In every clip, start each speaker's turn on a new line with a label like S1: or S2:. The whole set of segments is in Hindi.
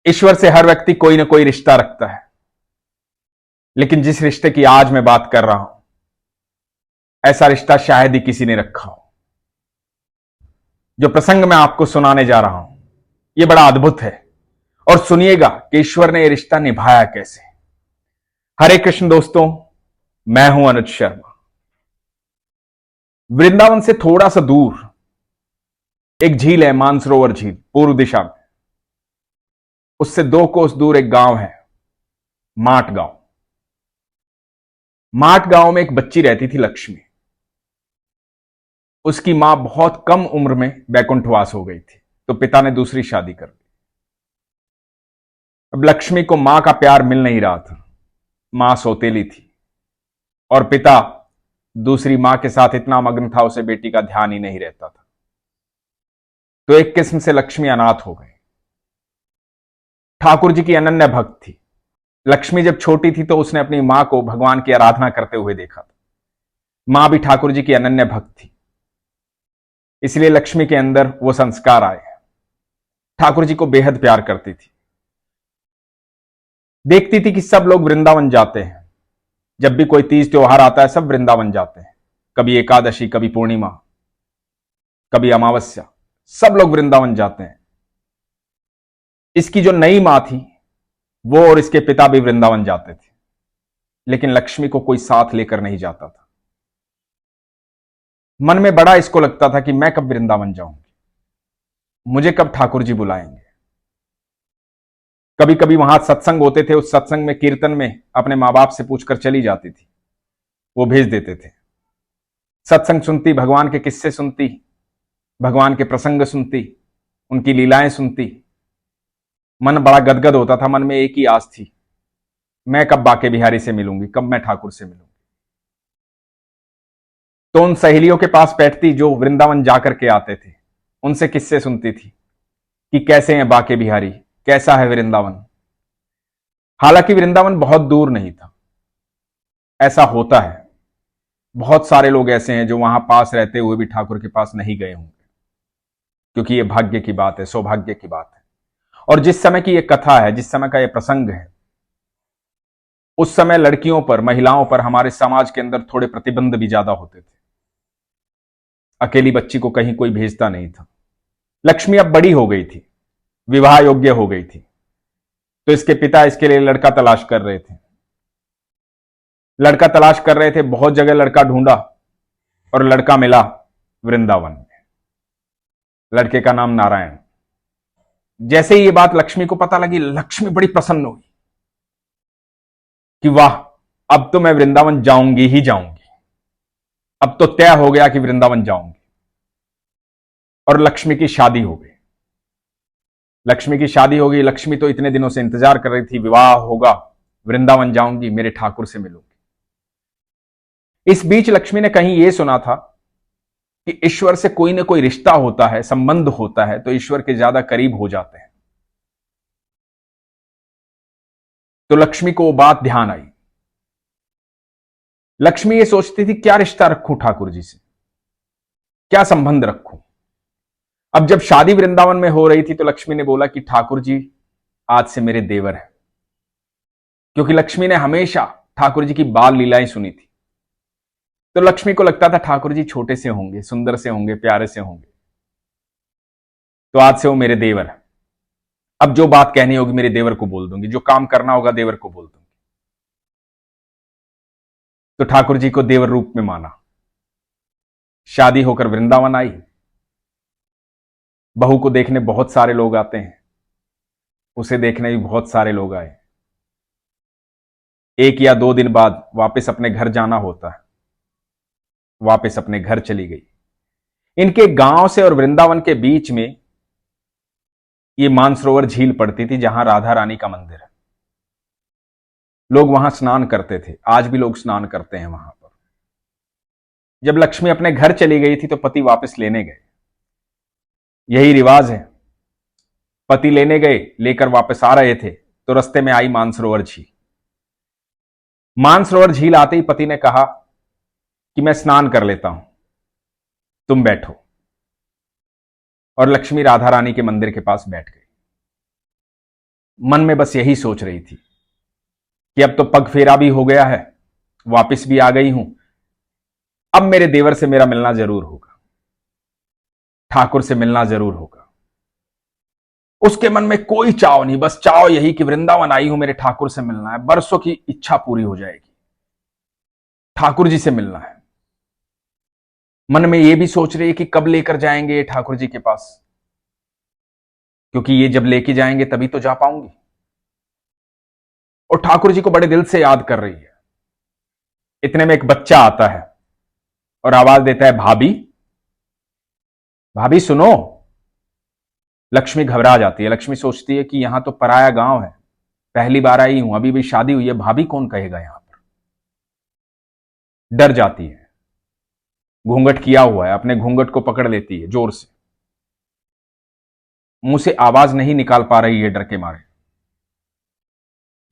S1: ईश्वर से हर व्यक्ति कोई ना कोई रिश्ता रखता है, लेकिन जिस रिश्ते की आज मैं बात कर रहा हूं, ऐसा रिश्ता शायद ही किसी ने रखा हो। जो प्रसंग मैं आपको सुनाने जा रहा हूं, यह बड़ा अद्भुत है, और सुनिएगा कि ईश्वर ने यह रिश्ता निभाया कैसे। हरे कृष्ण दोस्तों, मैं हूं अनुज शर्मा। वृंदावन से थोड़ा सा दूर एक झील है, मानसरोवर झील, पूर्व दिशा में। उससे 2 कोस दूर एक गांव है, माट गांव। माट गांव में एक बच्ची रहती थी, लक्ष्मी। उसकी मां बहुत कम उम्र में बैकुंठवास हो गई थी, तो पिता ने दूसरी शादी कर दी। अब लक्ष्मी को मां का प्यार मिल नहीं रहा था। मां सौतेली थी और पिता दूसरी मां के साथ इतना मग्न था, उसे बेटी का ध्यान ही नहीं रहता था। तो एक किस्म से लक्ष्मी अनाथ हो गई। ठाकुर जी की अनन्य भक्त थी। लक्ष्मी जब छोटी थी तो उसने अपनी मां को भगवान की आराधना करते हुए देखा था। मां भी ठाकुर जी की अनन्य भक्त थी, इसलिए लक्ष्मी के अंदर वो संस्कार आए। ठाकुर जी को बेहद प्यार करती थी। देखती थी कि सब लोग वृंदावन जाते हैं। जब भी कोई तीज त्योहार आता है, सब वृंदावन जाते हैं। कभी एकादशी, कभी पूर्णिमा, कभी अमावस्या, सब लोग वृंदावन जाते हैं। इसकी जो नई मां थी, वो और इसके पिता भी वृंदावन जाते थे, लेकिन लक्ष्मी को कोई साथ लेकर नहीं जाता था। मन में बड़ा इसको लगता था कि मैं कब वृंदावन जाऊंगी, मुझे कब ठाकुर जी बुलाएंगे। कभी कभी वहां सत्संग होते थे, उस सत्संग में, कीर्तन में अपने मां बाप से पूछकर चली जाती थी, वो भेज देते थे। सत्संग सुनती, भगवान के किस्से सुनती, भगवान के प्रसंग सुनती, उनकी लीलाएं सुनती। मन बड़ा गदगद होता था। मन में एक ही आस थी, मैं कब बाके बिहारी से मिलूंगी, कब मैं ठाकुर से मिलूंगी। तो उन सहेलियों के पास बैठती जो वृंदावन जाकर के आते थे, उनसे किस्से सुनती थी कि कैसे हैं बाके बिहारी, कैसा है वृंदावन। हालांकि वृंदावन बहुत दूर नहीं था। ऐसा होता है, बहुत सारे लोग ऐसे हैं जो वहां पास रहते हुए भी ठाकुर के पास नहीं गए होंगे, क्योंकि यह भाग्य की बात है, सौभाग्य की बात है। और जिस समय की यह कथा है, जिस समय का यह प्रसंग है, उस समय लड़कियों पर, महिलाओं पर हमारे समाज के अंदर थोड़े प्रतिबंध भी ज्यादा होते थे। अकेली बच्ची को कहीं कोई भेजता नहीं था। लक्ष्मी अब बड़ी हो गई थी, विवाह योग्य हो गई थी, तो इसके पिता इसके लिए लड़का तलाश कर रहे थे। लड़का तलाश कर रहे थे, बहुत जगह लड़का ढूंढा और लड़का मिला वृंदावन में। लड़के का नाम नारायण। जैसे ही ये बात लक्ष्मी को पता लगी, लक्ष्मी बड़ी प्रसन्न हुई कि वाह, अब तो मैं वृंदावन जाऊंगी ही जाऊंगी। अब तो तय हो गया कि वृंदावन जाऊंगी। और लक्ष्मी की शादी हो गई। लक्ष्मी की शादी हो गई। लक्ष्मी तो इतने दिनों से इंतजार कर रही थी, विवाह होगा, वृंदावन जाऊंगी, मेरे ठाकुर से मिलूंगी। इस बीच लक्ष्मी ने कहीं यह सुना था कि ईश्वर से कोई ना कोई रिश्ता होता है, संबंध होता है, तो ईश्वर के ज्यादा करीब हो जाते हैं। तो लक्ष्मी को वो बात ध्यान आई। लक्ष्मी ये सोचती थी, क्या रिश्ता रखूं ठाकुर जी से, क्या संबंध रखूं। अब जब शादी वृंदावन में हो रही थी, तो लक्ष्मी ने बोला कि ठाकुर जी आज से मेरे देवर हैं। क्योंकि लक्ष्मी ने हमेशा ठाकुर जी की बाल लीलाएं सुनी थी, तो लक्ष्मी को लगता था ठाकुर जी छोटे से होंगे, सुंदर से होंगे, प्यारे से होंगे, तो आज से वो मेरे देवर हैं। अब जो बात कहनी होगी मेरे देवर को बोल दूंगी, जो काम करना होगा देवर को बोल दूंगी। तो ठाकुर जी को देवर रूप में माना। शादी होकर वृंदावन आई। बहू को देखने बहुत सारे लोग आते हैं, उसे देखने भी बहुत सारे लोग आए। 1 या 2 दिन बाद वापस अपने घर जाना होता है। वापस अपने घर चली गई। इनके गांव से और वृंदावन के बीच में ये मानसरोवर झील पड़ती थी, जहां राधा रानी का मंदिर है। लोग वहां स्नान करते थे, आज भी लोग स्नान करते हैं वहां पर। जब लक्ष्मी अपने घर चली गई थी, तो पति वापस लेने गए। यही रिवाज है। पति लेने गए, लेकर वापस आ रहे थे, तो रास्ते में आई मानसरोवर झील। मानसरोवर झील आते ही पति ने कहा कि मैं स्नान कर लेता हूं, तुम बैठो। और लक्ष्मी राधा रानी के मंदिर के पास बैठ गई। मन में बस यही सोच रही थी कि अब तो पग फेरा भी हो गया है, वापस भी आ गई हूं, अब मेरे देवर से मेरा मिलना जरूर होगा, ठाकुर से मिलना जरूर होगा। उसके मन में कोई चाव नहीं, बस चाव यही कि वृंदावन आई हूं, मेरे ठाकुर से मिलना है, बरसों की इच्छा पूरी हो जाएगी, ठाकुर जी से मिलना है। मन में यह भी सोच रही है कि कब लेकर जाएंगे ये ठाकुर जी के पास, क्योंकि ये जब लेके जाएंगे तभी तो जा पाऊंगी। और ठाकुर जी को बड़े दिल से याद कर रही है। इतने में एक बच्चा आता है और आवाज देता है, भाभी, भाभी सुनो। लक्ष्मी घबरा जाती है। लक्ष्मी सोचती है कि यहां तो पराया गांव है, पहली बार आई हूं, अभी भी शादी हुई है, भाभी कौन कहेगा यहां पर। डर जाती है। घूंघट किया हुआ है, अपने घूंघट को पकड़ लेती है जोर से, मुंह से आवाज नहीं निकाल पा रही है डर के मारे।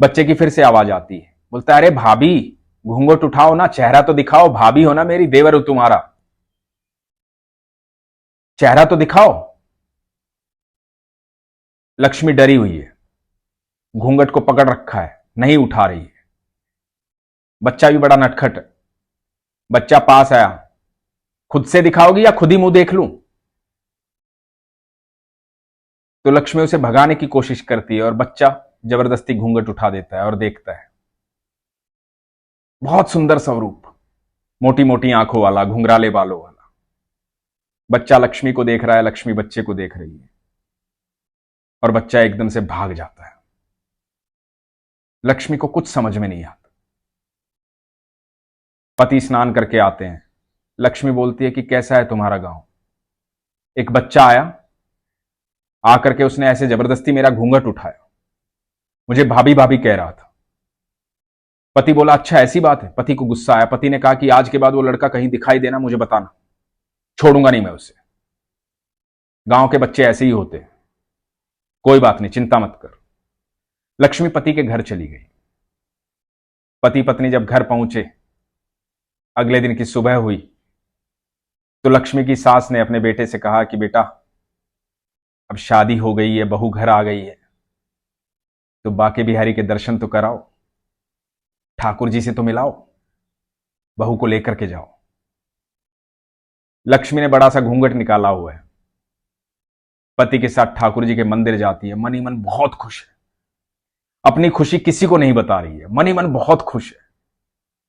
S1: बच्चे की फिर से आवाज आती है, बोलता है, अरे भाभी घूंघट उठाओ ना, चेहरा तो दिखाओ, भाभी हो ना मेरी, देवर हो तुम्हारा, चेहरा तो दिखाओ। लक्ष्मी डरी हुई है, घूंघट को पकड़ रखा है, नहीं उठा रही है। बच्चा भी बड़ा नटखट है। बच्चा पास आया, खुद से दिखाओगी या खुद ही मुंह देख लूं। तो लक्ष्मी उसे भगाने की कोशिश करती है और बच्चा जबरदस्ती घूंघट उठा देता है और देखता है। बहुत सुंदर स्वरूप, मोटी मोटी आंखों वाला, घुंघराले बालों वाला। बच्चा लक्ष्मी को देख रहा है, लक्ष्मी बच्चे को देख रही है और बच्चा एकदम से भाग जाता है। लक्ष्मी को कुछ समझ में नहीं आता। पति स्नान करके आते हैं। लक्ष्मी बोलती है कि कैसा है तुम्हारा गांव। एक बच्चा आया, आकर के उसने ऐसे जबरदस्ती मेरा घूंघट उठाया, मुझे भाभी भाभी कह रहा था। पति बोला, अच्छा ऐसी बात है। पति को गुस्सा आया। पति ने कहा कि आज के बाद वो लड़का कहीं दिखाई देना, मुझे बताना, छोड़ूंगा नहीं मैं उसे। गांव के बच्चे ऐसे ही होते हैं, कोई बात नहीं, चिंता मत कर। लक्ष्मी पति के घर चली गई। पति पत्नी जब घर पहुंचे, अगले दिन की सुबह हुई तो लक्ष्मी की सास ने अपने बेटे से कहा कि बेटा अब शादी हो गई है, बहू घर आ गई है, तो बाके बिहारी के दर्शन तो कराओ, ठाकुर जी से तो मिलाओ, बहू को लेकर के जाओ। लक्ष्मी ने बड़ा सा घूंघट निकाला हुआ है, पति के साथ ठाकुर जी के मंदिर जाती है। मन ही मन बहुत खुश है, अपनी खुशी किसी को नहीं बता रही है, मन ही मन बहुत खुश है।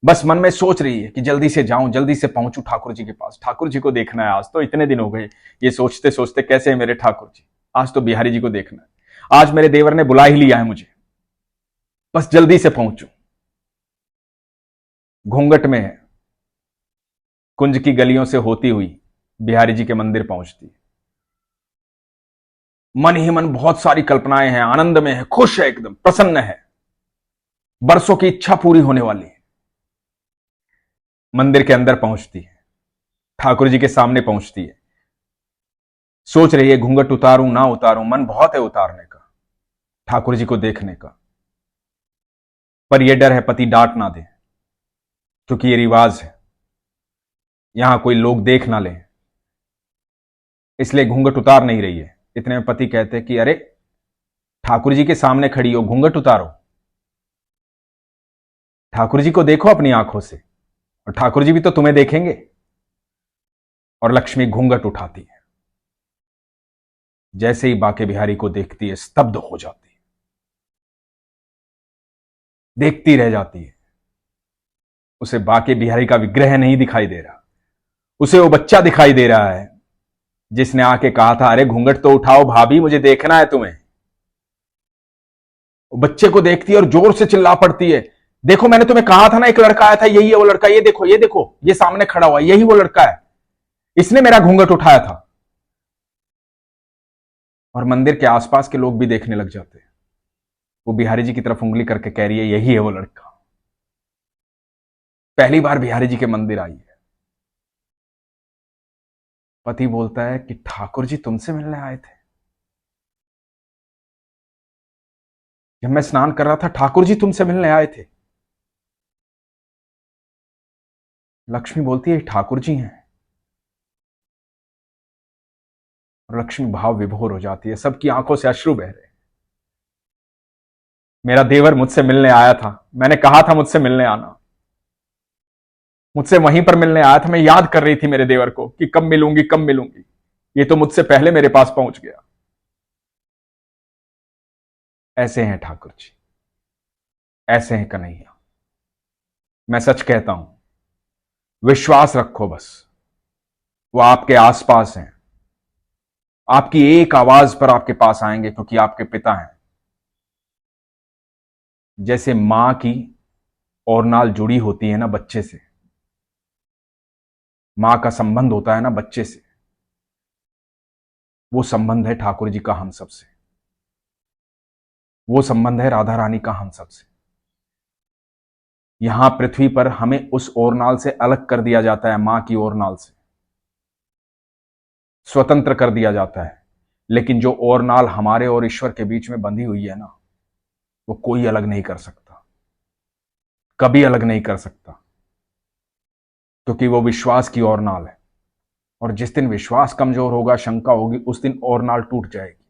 S1: बस मन में सोच रही है कि जल्दी से जाऊं, जल्दी से पहुंचूं ठाकुर जी के पास, ठाकुर जी को देखना है। आज तो इतने दिन हो गए ये सोचते सोचते, कैसे है मेरे ठाकुर जी, आज तो बिहारी जी को देखना है, आज मेरे देवर ने बुला ही लिया है मुझे, बस जल्दी से पहुंचूं। घूंघट में है, कुंज की गलियों से होती हुई बिहारी जी के मंदिर पहुंचती है। मन ही मन बहुत सारी कल्पनाएं हैं, आनंद में है, खुश है, एकदम प्रसन्न है, बरसों की इच्छा पूरी होने वाली है। मंदिर के अंदर पहुंचती है, ठाकुर जी के सामने पहुंचती है, सोच रही है घूंघट उतारूं ना उतारूं, मन बहुत है उतारने का, ठाकुर जी को देखने का, पर यह डर है पति डांट ना दे, क्योंकि ये रिवाज है, यहां कोई लोग देख ना ले, इसलिए घूंघट उतार नहीं रही है। इतने में पति कहते हैं कि अरे ठाकुर जी के सामने खड़ी हो, घूंघट उतारो, ठाकुर जी को देखो अपनी आंखों से, और ठाकुर जी भी तो तुम्हें देखेंगे। और लक्ष्मी घूंघट उठाती है, जैसे ही बाके बिहारी को देखती है स्तब्ध हो जाती है, देखती रह जाती है। उसे बाके बिहारी का विग्रह नहीं दिखाई दे रहा, उसे वो बच्चा दिखाई दे रहा है जिसने आके कहा था, अरे घूंघट तो उठाओ भाभी, मुझे देखना है तुम्हें। वो बच्चे को देखती है और जोर से चिल्ला पड़ती है, देखो मैंने तुम्हें कहा था ना एक लड़का आया था, यही है वो लड़का, ये देखो ये देखो, ये सामने खड़ा हुआ, यही वो लड़का है, इसने मेरा घूंघट उठाया था। और मंदिर के आसपास के लोग भी देखने लग जाते हैं। वो बिहारी जी की तरफ उंगली करके कह रही है, यही है वो लड़का, पहली बार बिहारी जी के मंदिर आई है। पति बोलता है कि ठाकुर जी तुमसे मिलने आए थे, जब मैं स्नान कर रहा था ठाकुर जी तुमसे मिलने आए थे। लक्ष्मी बोलती है ठाकुर जी हैं। और लक्ष्मी भाव विभोर हो जाती है, सबकी आंखों से अश्रु बह रहे हैं। मेरा देवर मुझसे मिलने आया था, मैंने कहा था मुझसे मिलने आना, मुझसे वहीं पर मिलने आया था। मैं याद कर रही थी मेरे देवर को कि कब मिलूंगी कब मिलूंगी, ये तो मुझसे पहले मेरे पास पहुंच गया। ऐसे हैं ठाकुर जी, ऐसे हैं कन्हैया। मैं सच कहता हूं, विश्वास रखो बस, वो आपके आसपास हैं, आपकी एक आवाज पर आपके पास आएंगे, क्योंकि आपके पिता हैं। जैसे मां की ओरनाल जुड़ी होती है ना बच्चे से, मां का संबंध होता है ना बच्चे से, वो संबंध है ठाकुर जी का हम सबसे, वो संबंध है राधा रानी का हम सबसे। यहां पृथ्वी पर हमें उस ओरनाल से अलग कर दिया जाता है, मां की ओरनाल से स्वतंत्र कर दिया जाता है, लेकिन जो ओरनाल हमारे और ईश्वर के बीच में बंधी हुई है ना, वो कोई अलग नहीं कर सकता, कभी अलग नहीं कर सकता, क्योंकि वो विश्वास की ओरनाल है। और जिस दिन विश्वास कमजोर होगा, शंका होगी, उस दिन ओरनाल टूट जाएगी।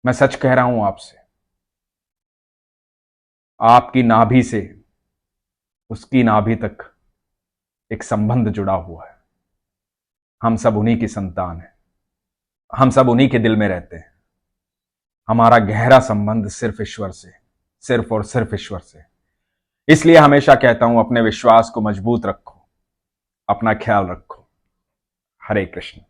S1: मैं सच कह रहा हूं आपसे, आपकी नाभि से उसकी नाभि तक एक संबंध जुड़ा हुआ है। हम सब उन्हीं की संतान हैं, हम सब उन्हीं के दिल में रहते हैं। हमारा गहरा संबंध सिर्फ ईश्वर से, सिर्फ और सिर्फ ईश्वर से। इसलिए हमेशा कहता हूं, अपने विश्वास को मजबूत रखो, अपना ख्याल रखो। हरे कृष्ण।